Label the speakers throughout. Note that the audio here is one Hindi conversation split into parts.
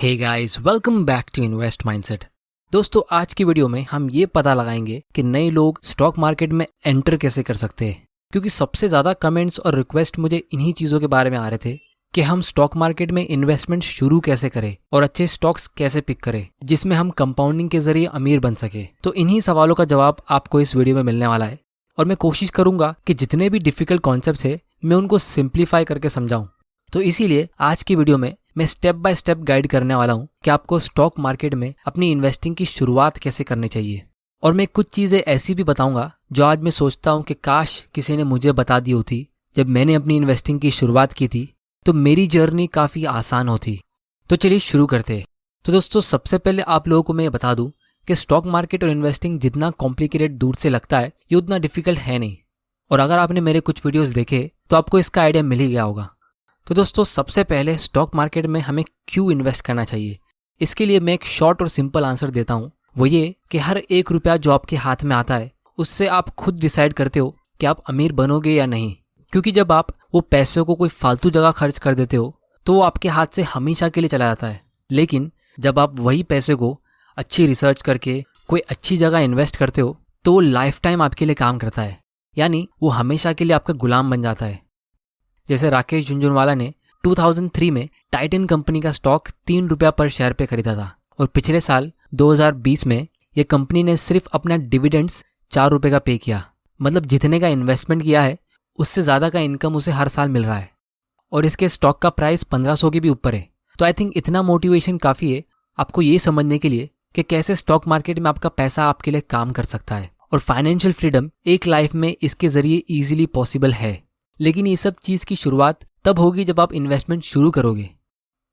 Speaker 1: Hey guys, welcome back to invest mindset. दोस्तों, आज की वीडियो में हम ये पता लगाएंगे कि नए लोग स्टॉक मार्केट में एंटर कैसे कर सकते हैं, क्योंकि सबसे ज़्यादा कमेंट्स और रिक्वेस्ट मुझे इन्हीं चीज़ों के बारे में आ रहे थे कि हम स्टॉक मार्केट में इन्वेस्टमेंट शुरू कैसे करें और अच्छे स्टॉक्स कैसे पिक करें जिसमें हम कंपाउंडिंग के जरिए अमीर बन सके। तो इन्हीं सवालों का जवाब आपको इस वीडियो में मिलने वाला है और मैं कोशिश करूंगा कि जितने भी डिफिकल्ट कॉन्सेप्ट्स है मैं उनको सिंप्लीफाई करके समझाऊं। तो इसीलिए आज की वीडियो में मैं स्टेप बाय स्टेप गाइड करने वाला हूं कि आपको स्टॉक मार्केट में अपनी इन्वेस्टिंग की शुरुआत कैसे करनी चाहिए। और मैं कुछ चीज़ें ऐसी भी बताऊंगा जो आज मैं सोचता हूं कि काश किसी ने मुझे बता दी होती जब मैंने अपनी इन्वेस्टिंग की शुरुआत की थी, तो मेरी जर्नी काफ़ी आसान होती। तो चलिए शुरू करते हैं। तो दोस्तों, सबसे पहले आप लोगों को मैं बता दूं कि स्टॉक मार्केट और इन्वेस्टिंग जितना कॉम्प्लिकेटेड दूर से लगता है, ये उतना डिफिकल्ट है नहीं। और अगर आपने मेरे कुछ वीडियोस देखे तो आपको इसका आइडिया मिल ही गया होगा। तो दोस्तों, सबसे पहले स्टॉक मार्केट में हमें क्यों इन्वेस्ट करना चाहिए, इसके लिए मैं एक शॉर्ट और सिंपल आंसर देता हूँ। वो ये कि हर एक रुपया जो आपके हाथ में आता है उससे आप खुद डिसाइड करते हो कि आप अमीर बनोगे या नहीं। क्योंकि जब आप वो पैसों को कोई फालतू जगह खर्च कर देते हो तो वो आपके हाथ से हमेशा के लिए चला जाता है। लेकिन जब आप वही पैसे को अच्छी रिसर्च करके कोई अच्छी जगह इन्वेस्ट करते हो तो वो लाइफ टाइम आपके लिए काम करता है, यानी वो हमेशा के लिए आपका गुलाम बन जाता है। जैसे राकेश झुनझुनवाला ने 2003 में टाइटन कंपनी का स्टॉक 3 रुपया पर शेयर पे खरीदा था और पिछले साल 2020 में ये कंपनी ने सिर्फ अपना डिविडेंड्स 4 रुपये का पे किया। मतलब जितने का इन्वेस्टमेंट किया है उससे ज़्यादा का इनकम उसे हर साल मिल रहा है और इसके स्टॉक का प्राइस 1500 के भी ऊपर है। तो आई थिंक इतना मोटिवेशन काफ़ी है आपको ये समझने के लिए कि कैसे स्टॉक मार्केट में आपका पैसा आपके लिए काम कर सकता है और फाइनेंशियल फ्रीडम एक लाइफ में इसके ज़रिए ईजिली पॉसिबल है। लेकिन ये सब चीज़ की शुरुआत तब होगी जब आप इन्वेस्टमेंट शुरू करोगे।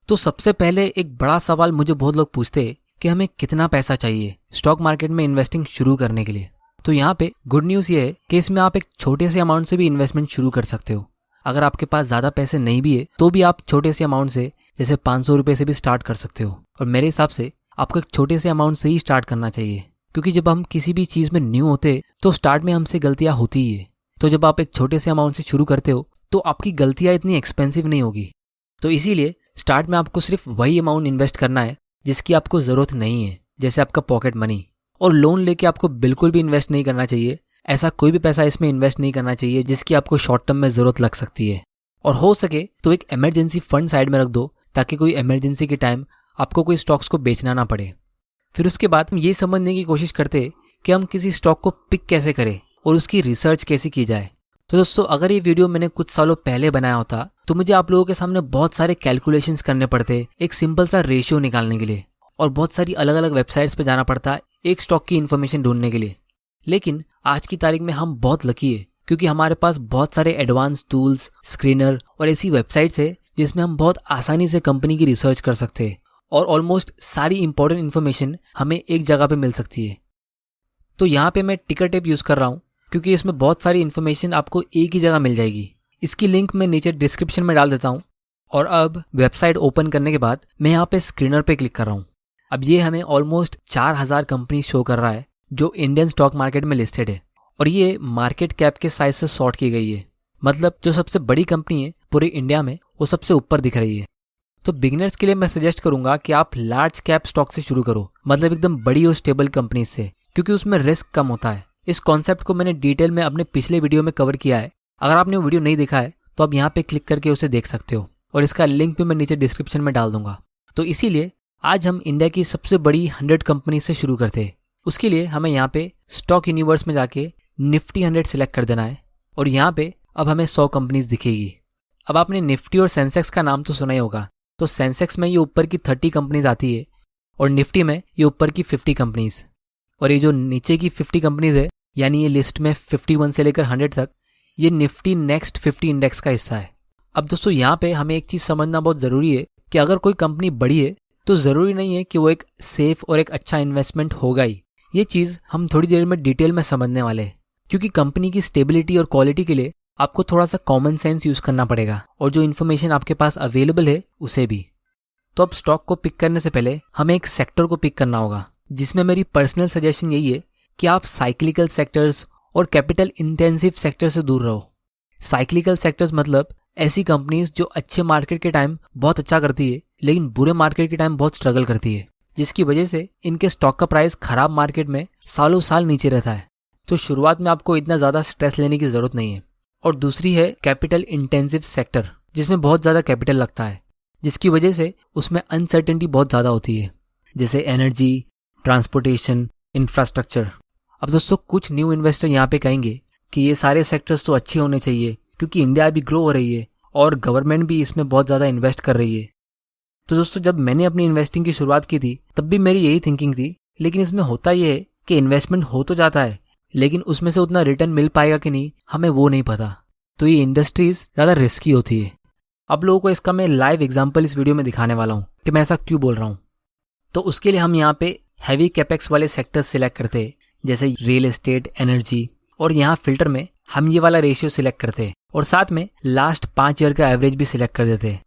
Speaker 1: तो सबसे पहले एक बड़ा सवाल मुझे बहुत लोग पूछते हैं कि हमें कितना पैसा चाहिए स्टॉक मार्केट में इन्वेस्टिंग शुरू करने के लिए। तो यहाँ पे गुड न्यूज़ ये है कि इसमें आप एक छोटे से अमाउंट से भी इन्वेस्टमेंट शुरू कर सकते हो। अगर आपके पास ज़्यादा पैसे नहीं भी है तो भी आप छोटे से अमाउंट से, जैसे 500 रुपये से भी स्टार्ट कर सकते हो। और मेरे हिसाब से आपको एक छोटे से अमाउंट से ही स्टार्ट करना चाहिए, क्योंकि जब हम किसी भी चीज़ में न्यू होते तो स्टार्ट में हमसे गलतियाँ होती ही है। तो जब आप एक छोटे से अमाउंट से शुरू करते हो तो आपकी गलतियाँ इतनी एक्सपेंसिव नहीं होगी। तो इसीलिए स्टार्ट में आपको सिर्फ वही अमाउंट इन्वेस्ट करना है जिसकी आपको ज़रूरत नहीं है, जैसे आपका पॉकेट मनी। और लोन लेके आपको बिल्कुल भी इन्वेस्ट नहीं करना चाहिए। ऐसा कोई भी पैसा इसमें इन्वेस्ट नहीं करना चाहिए जिसकी आपको शॉर्ट टर्म में ज़रूरत लग सकती है। और हो सके तो एक इमरजेंसी फंड साइड में रख दो ताकि कोई इमरजेंसी के टाइम आपको कोई स्टॉक्स को बेचना ना पड़े। फिर उसके बाद हम ये समझने की कोशिश करते हैं कि हम किसी स्टॉक को पिक कैसे करें और उसकी रिसर्च कैसे की जाए। तो दोस्तों, अगर ये वीडियो मैंने कुछ सालों पहले बनाया होता तो मुझे आप लोगों के सामने बहुत सारे कैलकुलेशंस करने पड़ते एक सिंपल सा रेशियो निकालने के लिए, और बहुत सारी अलग अलग वेबसाइट्स पे जाना पड़ता एक स्टॉक की इन्फॉर्मेशन ढूंढने के लिए। लेकिन आज की तारीख में हम बहुत लकी है क्योंकि हमारे पास बहुत सारे एडवांस टूल्स, स्क्रीनर और ऐसी वेबसाइट्स है जिसमें हम बहुत आसानी से कंपनी की रिसर्च कर सकते हैं और ऑलमोस्ट सारी इंपॉर्टेंट इन्फॉर्मेशन हमें एक जगह पे मिल सकती है। तो यहाँ पे मैं टिकर टेप यूज़ कर रहा हूँ क्योंकि इसमें बहुत सारी इन्फॉर्मेशन आपको एक ही जगह मिल जाएगी। इसकी लिंक मैं नीचे डिस्क्रिप्शन में डाल देता हूँ। और अब वेबसाइट ओपन करने के बाद मैं यहाँ पे स्क्रीनर पे क्लिक कर रहा हूँ। अब ये हमें ऑलमोस्ट 4000 कंपनी शो कर रहा है जो इंडियन स्टॉक मार्केट में लिस्टेड है, और ये मार्केट कैप के साइज से सॉर्ट की गई है। मतलब जो सबसे बड़ी कंपनी है पूरे इंडिया में वो सबसे ऊपर दिख रही है। तो बिगिनर्स के लिए मैं सजेस्ट करूंगा कि आप लार्ज कैप स्टॉक से शुरू करो, मतलब एकदम बड़ी और स्टेबल कंपनी से, क्योंकि उसमें रिस्क कम होता है। इस कॉन्सेप्ट को मैंने डिटेल में अपने पिछले वीडियो में कवर किया है। अगर आपने वो वीडियो नहीं देखा है तो आप यहाँ पे क्लिक करके उसे देख सकते हो और इसका लिंक भी मैं नीचे डिस्क्रिप्शन में डाल दूंगा। तो इसीलिए आज हम इंडिया की सबसे बड़ी 100 कंपनी से शुरू करते हैं। उसके लिए हमें यहाँ पे स्टॉक यूनिवर्स में जाके निफ्टी 100 सेलेक्ट कर देना है और यहाँ पे अब हमें 100 कंपनीज दिखेगी। अब आपने निफ्टी और सेंसेक्स का नाम तो सुना ही होगा। तो सेंसेक्स में ये ऊपर की 30 कंपनीज आती है और निफ्टी में ये ऊपर की 50 कंपनीज, और ये जो नीचे की 50 कंपनीज है, यानी ये लिस्ट में 51 से लेकर 100 तक, ये निफ्टी नेक्स्ट 50 इंडेक्स का हिस्सा है। अब दोस्तों, यहाँ पे हमें एक चीज़ समझना बहुत ज़रूरी है कि अगर कोई कंपनी बड़ी है तो ज़रूरी नहीं है कि वो एक सेफ और एक अच्छा इन्वेस्टमेंट होगा ही। ये चीज़ हम थोड़ी देर में डिटेल में समझने वाले हैं, क्योंकि कंपनी की स्टेबिलिटी और क्वालिटी के लिए आपको थोड़ा सा कॉमन सेंस यूज़ करना पड़ेगा और जो इन्फॉर्मेशन आपके पास अवेलेबल है उसे भी। तो अब स्टॉक को पिक करने से पहले हमें एक सेक्टर को पिक करना होगा, जिसमें मेरी पर्सनल सजेशन यही है कि आप साइक्लिकल सेक्टर्स और कैपिटल इंटेंसिव सेक्टर से दूर रहो। साइक्लिकल सेक्टर्स मतलब ऐसी कंपनीज जो अच्छे मार्केट के टाइम बहुत अच्छा करती है लेकिन बुरे मार्केट के टाइम बहुत स्ट्रगल करती है, जिसकी वजह से इनके स्टॉक का प्राइस खराब मार्केट में सालों साल नीचे रहता है। तो शुरुआत में आपको इतना ज़्यादा स्ट्रेस लेने की ज़रूरत नहीं है। और दूसरी है कैपिटल इंटेंसिव सेक्टर, जिसमें बहुत ज़्यादा कैपिटल लगता है, जिसकी वजह से उसमें अनसर्टेनिटी बहुत ज़्यादा होती है, जैसे एनर्जी, ट्रांसपोर्टेशन, इंफ्रास्ट्रक्चर। अब दोस्तों कुछ न्यू इन्वेस्टर यहाँ पे कहेंगे कि ये सारे सेक्टर्स तो अच्छे होने चाहिए क्योंकि इंडिया अभी ग्रो हो रही है और गवर्नमेंट भी इसमें बहुत ज़्यादा इन्वेस्ट कर रही है। तो दोस्तों जब मैंने अपनी इन्वेस्टिंग की शुरुआत की थी तब भी मेरी यही थिंकिंग थी, लेकिन इसमें होता ये है कि इन्वेस्टमेंट हो तो जाता है लेकिन उसमें से उतना रिटर्न मिल पाएगा कि नहीं हमें वो नहीं पता। तो ये इंडस्ट्रीज ज़्यादा रिस्की होती है। अब लोगों को इसका मैं लाइव एग्जाम्पल इस वीडियो में दिखाने वाला हूँ कि मैं ऐसा क्यों बोल रहा हूँ। तो उसके लिए हम यहाँ पे हैवी कैपेक्स वाले सेक्टर्स सिलेक्ट करते हैं, जैसे रियल एस्टेट, एनर्जी, और यहाँ फिल्टर में हम ये वाला रेशियो सिलेक्ट करते हैं और साथ में लास्ट 5 ईयर का एवरेज भी सिलेक्ट कर देते हैं।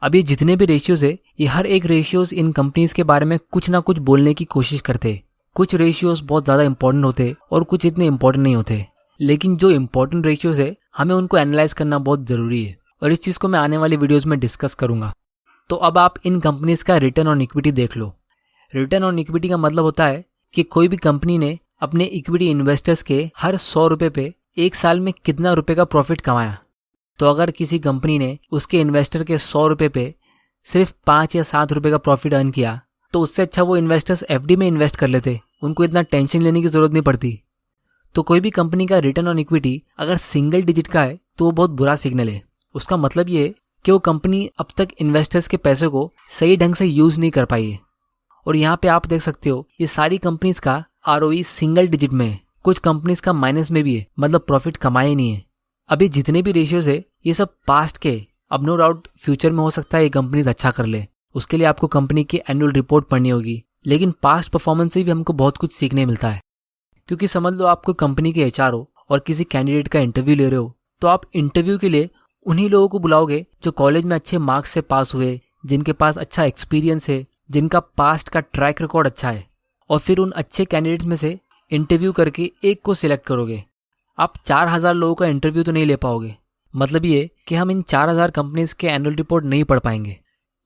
Speaker 1: अब ये जितने भी रेशियोज है, ये हर एक रेशियोज इन कंपनीज के बारे में कुछ ना कुछ बोलने की कोशिश करते हैं। कुछ रेशियोज बहुत ज़्यादा इंपॉर्टेंट होते और कुछ इतने इंपॉर्टेंट नहीं होते, लेकिन जो इंपॉर्टेंट रेशियोज है हमें उनको एनालाइज करना बहुत ज़रूरी है और इस चीज़ को मैं आने वाली वीडियोज़ में डिस्कस करूँगा। तो अब आप इन कंपनीज का रिटर्न ऑन इक्विटी देख लो। रिटर्न ऑन इक्विटी का मतलब होता है कि कोई भी कंपनी ने अपने इक्विटी इन्वेस्टर्स के हर 100 रुपये पे एक साल में कितना रुपए का प्रॉफिट कमाया। तो अगर किसी कंपनी ने उसके इन्वेस्टर के 100 रुपये पे सिर्फ 5 या 7 रुपये का प्रॉफिट अर्न किया तो उससे अच्छा वो इन्वेस्टर्स एफडी में इन्वेस्ट कर लेते, उनको इतना टेंशन लेने की जरूरत नहीं पड़ती। तो कोई भी कंपनी का रिटर्न ऑन इक्विटी अगर सिंगल डिजिट का है तो वो बहुत बुरा सिग्नल है। उसका मतलब ये है कि वो कंपनी अब तक इन्वेस्टर्स के पैसे को सही ढंग से यूज नहीं कर पाई है। और यहाँ पे आप देख सकते हो ये सारी कंपनीज का आरओई सिंगल डिजिट में है, कुछ कंपनीज का माइनस में भी है, मतलब प्रॉफिट कमाए नहीं है। अभी जितने भी रेशियोज है ये सब पास्ट के, अब नो डाउट फ्यूचर में हो सकता है ये कंपनीज अच्छा कर ले, उसके लिए आपको कंपनी की एनुअल रिपोर्ट पढ़नी होगी, लेकिन पास्ट परफॉर्मेंस से भी हमको बहुत कुछ सीखने मिलता है। क्योंकि समझ लो आपको कंपनी के एचआर हो और किसी कैंडिडेट का इंटरव्यू ले रहे हो, तो आप इंटरव्यू के लिए उन्हीं लोगों को बुलाओगे जो कॉलेज में अच्छे मार्क्स से पास हुए, जिनके पास अच्छा एक्सपीरियंस है, जिनका पास्ट का ट्रैक रिकॉर्ड अच्छा है, और फिर उन अच्छे कैंडिडेट्स में से इंटरव्यू करके एक को सिलेक्ट करोगे। आप 4000 लोगों का इंटरव्यू तो नहीं ले पाओगे। मतलब ये कि हम इन 4000 कंपनीज के एनुअल रिपोर्ट नहीं पढ़ पाएंगे।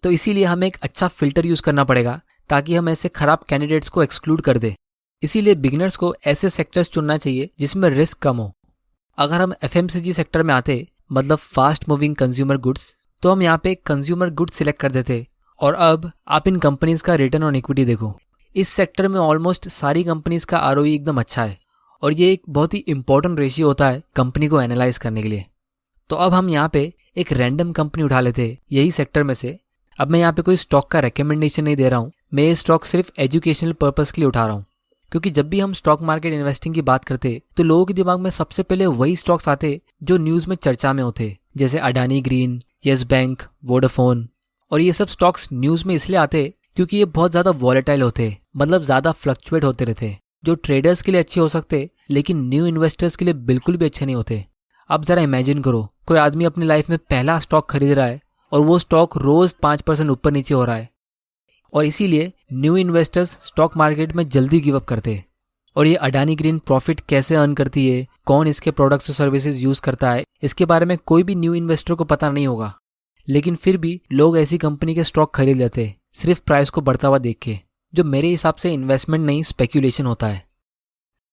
Speaker 1: तो इसीलिए हमें एक अच्छा फिल्टर यूज करना पड़ेगा ताकि हम ऐसे खराब कैंडिडेट्स को एक्सक्लूड कर दे। इसीलिए बिगिनर्स को ऐसे सेक्टर्स चुनना चाहिए जिसमें रिस्क कम हो। अगर हम एफएमसीजी सेक्टर में आते, मतलब फास्ट मूविंग कंज्यूमर गुड्स, तो हम यहाँ पे कंज्यूमर गुड्स सिलेक्ट कर देते। और अब आप इन कंपनीज का रिटर्न ऑन इक्विटी देखो। इस सेक्टर में ऑलमोस्ट सारी कंपनीज का आरओई एकदम अच्छा है और ये एक बहुत ही इंपॉर्टेंट रेशियो होता है कंपनी को एनालाइज करने के लिए। तो अब हम यहाँ पे एक रैंडम कंपनी उठा लेते हैं यही सेक्टर में से। अब मैं यहाँ पे कोई स्टॉक का रिकमेंडेशन नहीं दे रहा हूँ, मैं ये स्टॉक सिर्फ एजुकेशनल पर्पस के लिए उठा रहा हूँ। क्योंकि जब भी हम स्टॉक मार्केट इन्वेस्टिंग की बात करते तो लोगों के दिमाग में सबसे पहले वही स्टॉक्स आते जो न्यूज़ में चर्चा में होते, जैसे Adani green, yes bank, Vodafone. और ये सब स्टॉक्स न्यूज़ में इसलिए आते क्योंकि ये बहुत ज़्यादा वॉलेटाइल होते, मतलब ज़्यादा फ्लक्चुएट होते रहते, जो ट्रेडर्स के लिए अच्छे हो सकते लेकिन न्यू इन्वेस्टर्स के लिए बिल्कुल भी अच्छे नहीं होते। अब ज़रा इमेजिन करो, कोई आदमी अपनी लाइफ में पहला स्टॉक खरीद रहा है और वो स्टॉक रोज़ 5% ऊपर नीचे हो रहा है, और इसीलिए न्यू इन्वेस्टर्स स्टॉक मार्केट में जल्दी गिव अप करते। और ये अडानी ग्रीन प्रॉफिट कैसे अर्न करती है, कौन इसके प्रोडक्ट्स और सर्विसेज यूज़ करता है, इसके बारे में कोई भी न्यू इन्वेस्टर को पता नहीं होगा। लेकिन फिर भी लोग ऐसी कंपनी के स्टॉक खरीद लेते सिर्फ प्राइस को बढ़ता हुआ देख के, जो मेरे हिसाब से इन्वेस्टमेंट नहीं स्पेक्यूलेशन होता है।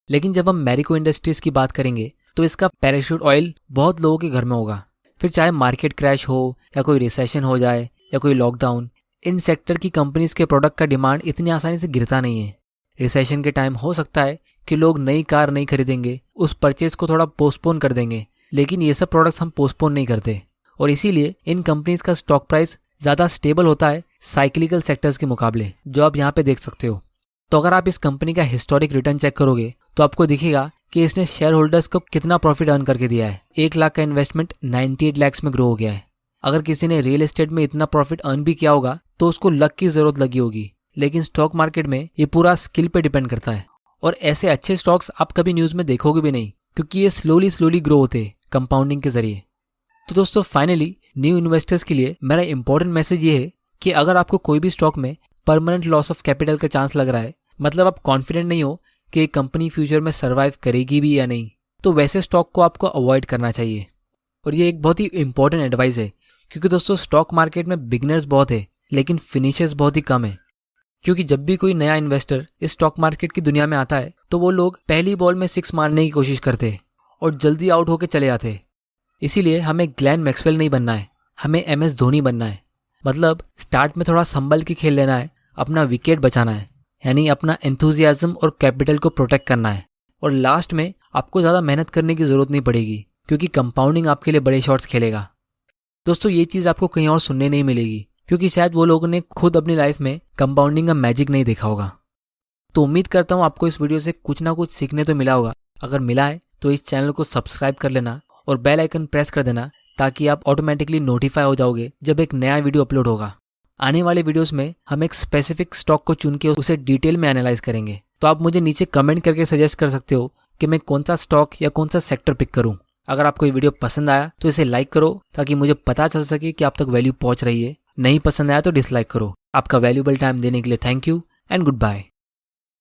Speaker 1: लेकिन जब हम मैरिको इंडस्ट्रीज की बात करेंगे तो इसका पैराशूट ऑयल बहुत लोगों के घर में होगा। फिर चाहे मार्केट क्रैश हो या कोई रिसेशन हो जाए या कोई लॉकडाउन, इन सेक्टर की कंपनीज के प्रोडक्ट का डिमांड इतनी आसानी से गिरता नहीं है। रिसेशन के टाइम हो सकता है कि लोग नई कार नहीं खरीदेंगे, उस परचेज को थोड़ा पोस्टपोन कर देंगे, लेकिन ये सब प्रोडक्ट्स हम पोस्टपोन नहीं करते और इसीलिए इन कंपनीज का स्टॉक प्राइस ज़्यादा स्टेबल होता है साइक्लिकल सेक्टर्स के मुकाबले, जो आप यहाँ पे देख सकते हो। तो अगर आप इस कंपनी का हिस्टोरिक रिटर्न चेक करोगे तो आपको दिखेगा कि इसने शेयर होल्डर्स को कितना प्रॉफिट अर्न करके दिया है। 1 लाख का इन्वेस्टमेंट 98 लाख में ग्रो हो गया है। अगर किसी ने रियल एस्टेट में इतना प्रॉफिट अर्न भी किया होगा तो उसको लक की जरूरत लगी होगी, लेकिन स्टॉक मार्केट में ये पूरा स्किल पे डिपेंड करता है। और ऐसे अच्छे स्टॉक्स आप कभी न्यूज़ में देखोगे भी नहीं, क्योंकि ये स्लोली ग्रो होते कंपाउंडिंग के जरिए। तो दोस्तों फाइनली न्यू इन्वेस्टर्स के लिए मेरा इंपॉर्टेंट मैसेज ये है कि अगर आपको कोई भी स्टॉक में परमानेंट लॉस ऑफ कैपिटल का चांस लग रहा है, मतलब आप कॉन्फिडेंट नहीं हो कि एक कंपनी फ्यूचर में सर्वाइव करेगी भी या नहीं, तो वैसे स्टॉक को आपको अवॉइड करना चाहिए। और ये एक बहुत ही इंपॉर्टेंट एडवाइस है, क्योंकि दोस्तों स्टॉक मार्केट में बिगिनर्स बहुत है लेकिन फिनिशर्स बहुत ही कम है। क्योंकि जब भी कोई नया इन्वेस्टर इस स्टॉक मार्केट की दुनिया में आता है तो वो लोग पहली बॉल में 6 मारने की कोशिश करते और जल्दी आउट होके चले जाते। इसीलिए हमें ग्लेन मैक्सवेल नहीं बनना है, हमें MS धोनी बनना है। मतलब स्टार्ट में थोड़ा संभल के खेल लेना है, अपना विकेट बचाना है, यानी अपना एंथुजियाज्म और कैपिटल को प्रोटेक्ट करना है। और लास्ट में आपको ज़्यादा मेहनत करने की ज़रूरत नहीं पड़ेगी क्योंकि कंपाउंडिंग आपके लिए बड़े शॉट्स खेलेगा। दोस्तों ये चीज़ आपको कहीं और सुनने नहीं मिलेगी क्योंकि शायद वो लोगों ने खुद अपनी लाइफ में कंपाउंडिंग का मैजिक नहीं देखा होगा। तो उम्मीद करता हूँ आपको इस वीडियो से कुछ ना कुछ सीखने तो मिला होगा। अगर मिला है तो इस चैनल को सब्सक्राइब कर लेना और बेल आइकन प्रेस कर देना ताकि आप ऑटोमेटिकली नोटिफाई हो जाओगे जब एक नया वीडियो अपलोड होगा। आने वाले वीडियोस में हम एक स्पेसिफिक स्टॉक को चुन के उसे डिटेल में एनालाइज करेंगे। तो आप मुझे नीचे कमेंट करके सजेस्ट कर सकते हो कि मैं कौन सा स्टॉक या कौन सा सेक्टर पिक करूं। अगर आपको ये वीडियो पसंद आया तो इसे लाइक करो ताकि मुझे पता चल सके कि आप तक वैल्यू पहुंच रही है। नहीं पसंद आया तो डिसलाइक करो। आपका वैल्यूबल टाइम देने के लिए thank you and good bye.